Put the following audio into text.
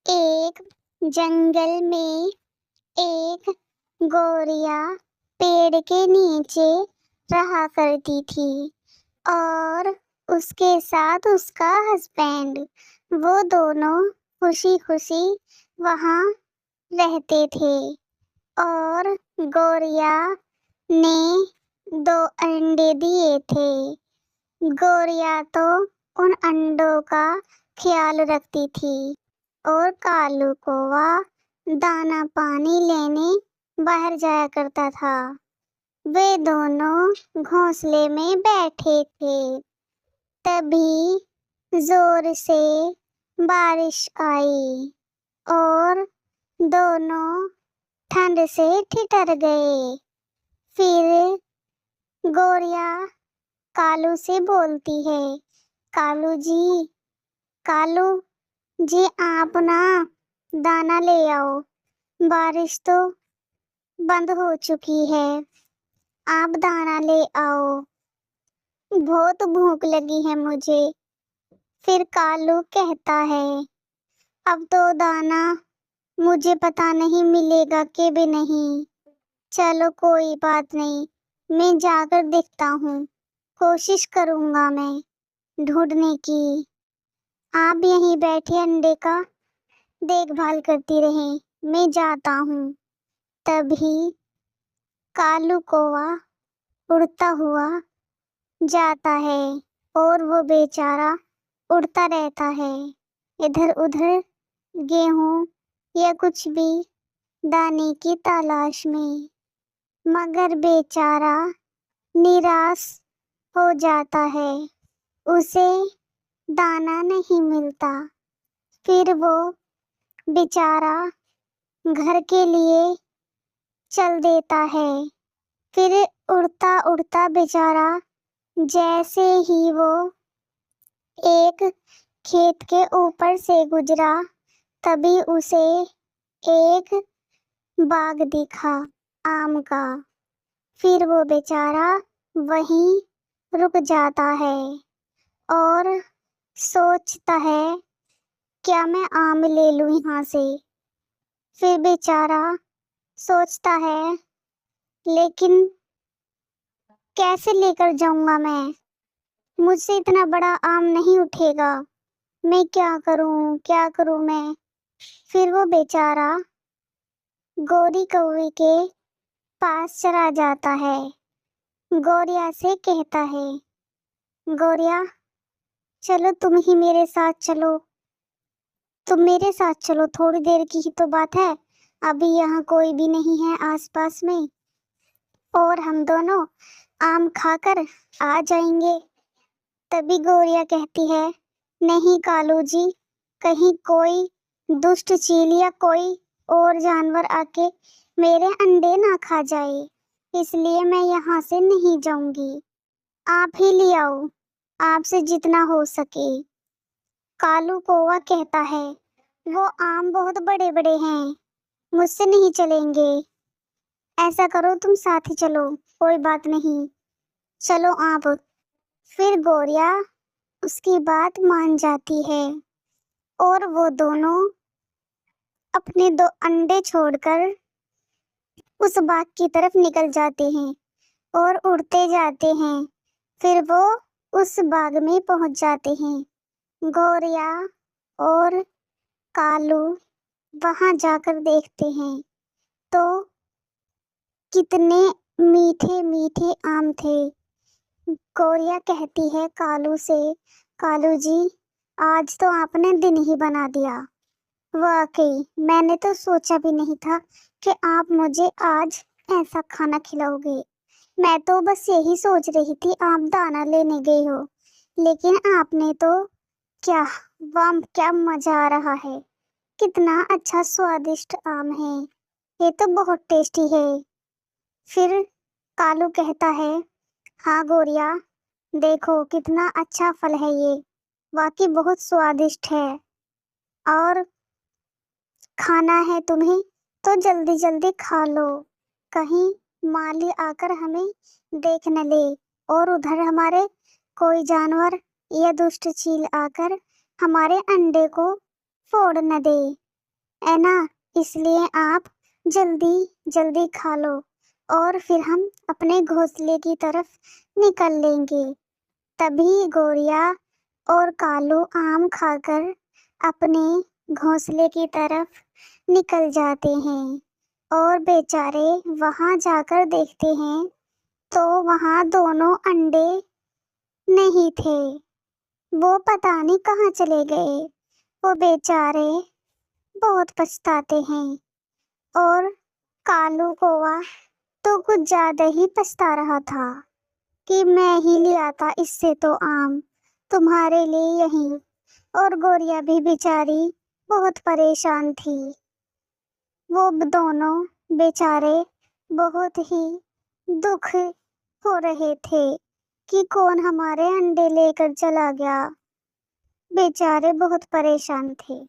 एक जंगल में एक गोरिया पेड़ के नीचे रहा करती थी और उसके साथ उसका हस्बैंड। वो दोनों खुशी खुशी वहाँ रहते थे और गोरिया ने 2 अंडे दिए थे। गोरिया तो उन अंडों का ख्याल रखती थी और कालू कौवा दाना पानी लेने बाहर जाया करता था। वे दोनों घोंसले में बैठे थे। तभी जोर से बारिश आई और दोनों ठंड से ठिठुर गए। फिर गोरिया कालू से बोलती है, कालू जी आप ना दाना ले आओ, बारिश तो बंद हो चुकी है, आप दाना ले आओ, बहुत भूख लगी है मुझे। फिर कालू कहता है, अब तो दाना मुझे पता नहीं मिलेगा कि भी नहीं। चलो कोई बात नहीं, मैं जाकर देखता हूँ, कोशिश करूँगा मैं ढूंढने की। आप यहीं बैठे अंडे का देखभाल करती रहें, मैं जाता हूँ। तभी कालू कौवा उड़ता हुआ जाता है और वो बेचारा उड़ता रहता है इधर उधर गेहूं या कुछ भी दाने की तलाश में, मगर बेचारा निराश हो जाता है, उसे दाना नहीं मिलता। फिर वो बेचारा घर के लिए चल देता है। फिर उड़ता उड़ता बेचारा जैसे ही वो एक खेत के ऊपर से गुजरा, तभी उसे एक बाग दिखा आम का। फिर वो बेचारा वहीं रुक जाता है और सोचता है, क्या मैं आम ले लूं यहाँ से। फिर बेचारा सोचता है, लेकिन कैसे लेकर जाऊंगा मैं, मुझसे इतना बड़ा आम नहीं उठेगा, मैं क्या करूं मैं। फिर वो बेचारा गोरी कौवे के पास चला जाता है। गोरिया से कहता है, गोरिया चलो तुम ही मेरे साथ चलो, तुम मेरे साथ चलो, थोड़ी देर की ही तो बात है, अभी यहाँ कोई भी नहीं है आसपास में और हम दोनों आम खाकर आ जाएंगे। तभी गोरिया कहती है, नहीं कालू जी, कहीं कोई दुष्ट चील या कोई और जानवर आके मेरे अंडे ना खा जाए, इसलिए मैं यहाँ से नहीं जाऊंगी, आप ही ले आओ, आपसे जितना हो सके। कालू कौवा कहता है, वो आम बहुत बड़े बड़े हैं, मुझसे नहीं चलेंगे, ऐसा करो तुम साथ ही चलो, कोई बात नहीं, चलो आप। फिर गोरिया उसकी बात मान जाती है और वो दोनों अपने 2 अंडे छोड़कर उस बाग की तरफ निकल जाते हैं और उड़ते जाते हैं। फिर वो उस बाग में पहुंच जाते हैं। गोरिया और कालू वहां जाकर देखते हैं तो कितने मीठे मीठे आम थे। गोरिया कहती है कालू से, कालू जी आज तो आपने दिन ही बना दिया, वाकई मैंने तो सोचा भी नहीं था कि आप मुझे आज ऐसा खाना खिलाओगे। मैं तो बस यही सोच रही थी आप दाना लेने गए हो, लेकिन आपने तो क्या, वाह क्या मजा आ रहा है, कितना अच्छा स्वादिष्ट आम है, ये तो बहुत टेस्टी है। फिर कालू कहता है, हाँ गोरिया देखो कितना अच्छा फल है ये, वाकई बहुत स्वादिष्ट है, और खाना है तुम्हें तो जल्दी जल्दी खा लो, कहीं माली आकर हमें देख न ले और उधर हमारे कोई जानवर या दुष्ट चील आकर हमारे अंडे को फोड़ न दे। है ना, इसलिए आप जल्दी जल्दी खा लो और फिर हम अपने घोंसले की तरफ निकल लेंगे। तभी गोरिया और कालू आम खाकर अपने घोंसले की तरफ निकल जाते हैं और बेचारे वहां जाकर देखते हैं तो वहां दोनों अंडे नहीं थे। वो पता नहीं कहाँ चले गए। वो बेचारे बहुत पछताते हैं और कालू कौवा तो कुछ ज्यादा ही पछता रहा था कि मैं ही ले आता इससे तो आम तुम्हारे लिए यहीं। और गोरिया भी बेचारी बहुत परेशान थी। वो दोनों बेचारे बहुत ही दुख हो रहे थे कि कौन हमारे अंडे लेकर चला गया। बेचारे बहुत परेशान थे।